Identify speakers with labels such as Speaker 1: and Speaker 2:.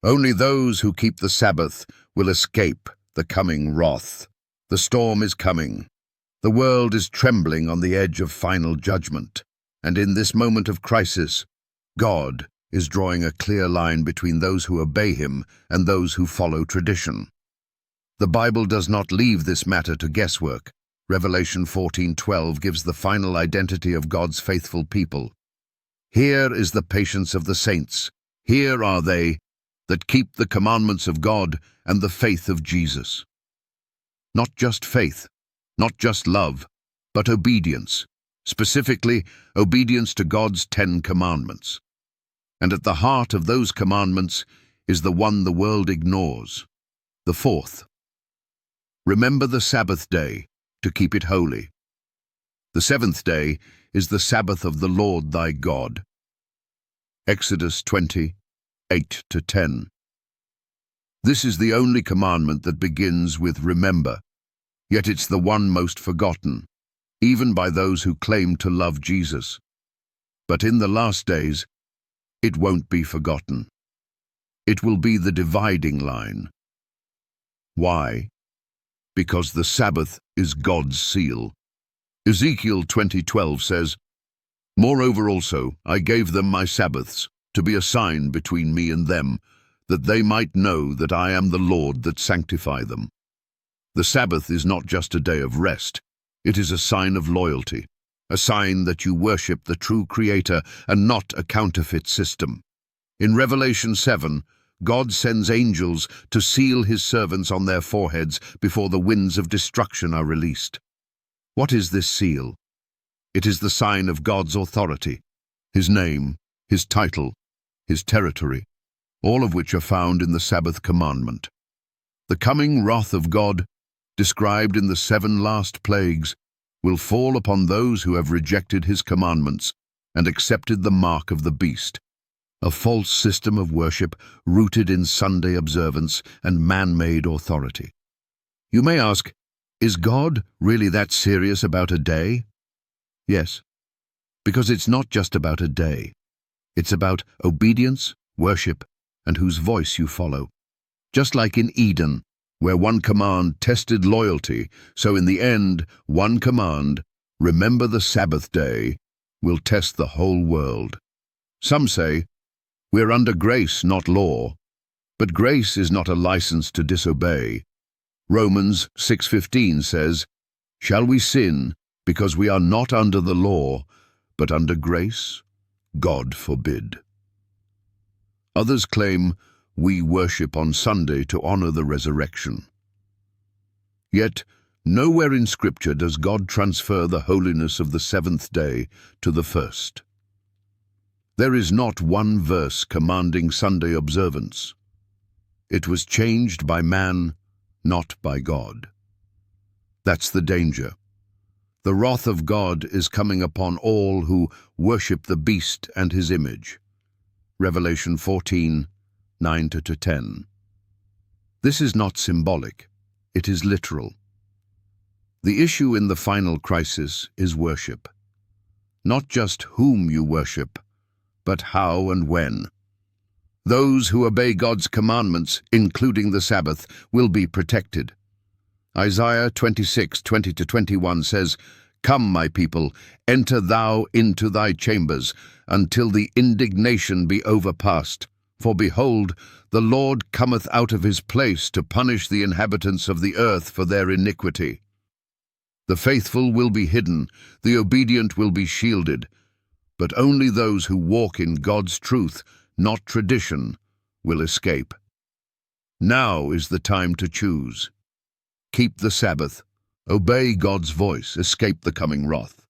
Speaker 1: Only those who keep the Sabbath will escape the coming wrath. The storm is coming. The world is trembling on the edge of final judgment. And in this moment of crisis, God is drawing a clear line between those who obey him and those who follow tradition. The Bible does not leave this matter to guesswork. Revelation 14:12 gives the final identity of God's faithful people. Here is the patience of the saints. Here are they that keep the commandments of God and the faith of Jesus. Not just faith, not just love, but obedience, specifically obedience to God's 10 commandments. And at the heart of those commandments is the one the world ignores, the fourth. Remember the Sabbath day, to keep it holy. The seventh day is the Sabbath of the Lord thy God. Exodus 20:8-10. This is the only commandment that begins with remember, yet it's the one most forgotten, even by those who claim to love Jesus. But in the last days, it won't be forgotten. It will be the dividing line. Why? Because the Sabbath is God's seal. Ezekiel 20:12 says, "Moreover also I gave them my Sabbaths, to be a sign between me and them, that they might know that I am the Lord that sanctify them." The Sabbath is not just a day of rest, it is a sign of loyalty, a sign that you worship the true Creator and not a counterfeit system. In Revelation 7, God sends angels to seal his servants on their foreheads before the winds of destruction are released. What is this seal? It is the sign of God's authority, his name, his title, his territory, all of which are found in the Sabbath commandment. The coming wrath of God, described in the 7 last plagues, will fall upon those who have rejected his commandments and accepted the mark of the beast, a false system of worship rooted in Sunday observance and man-made authority. You may ask, is God really that serious about a day? Yes, because it's not just about a day. It's about obedience, worship, and whose voice you follow. Just like in Eden, where one command tested loyalty, so in the end, one command, remember the Sabbath day, will test the whole world. Some say, we're under grace, not law. But grace is not a license to disobey. Romans 6:15 says, "Shall we sin because we are not under the law, but under grace? God forbid." Others claim we worship on Sunday to honor the resurrection. Yet, nowhere in Scripture does God transfer the holiness of the seventh day to the first. There is not one verse commanding Sunday observance. It was changed by man, not by God. That's the danger. The wrath of God is coming upon all who worship the beast and his image. Revelation 14:9-10. This is not symbolic, it is literal. The issue in the final crisis is worship. Not just whom you worship, but how and when. Those who obey God's commandments, including the Sabbath, will be protected. Isaiah 26:20-21 says, "Come, my people, enter thou into thy chambers, until the indignation be overpast. For behold, the Lord cometh out of his place to punish the inhabitants of the earth for their iniquity." The faithful will be hidden, the obedient will be shielded, but only those who walk in God's truth, not tradition, will escape. Now is the time to choose. Keep the Sabbath, obey God's voice, escape the coming wrath.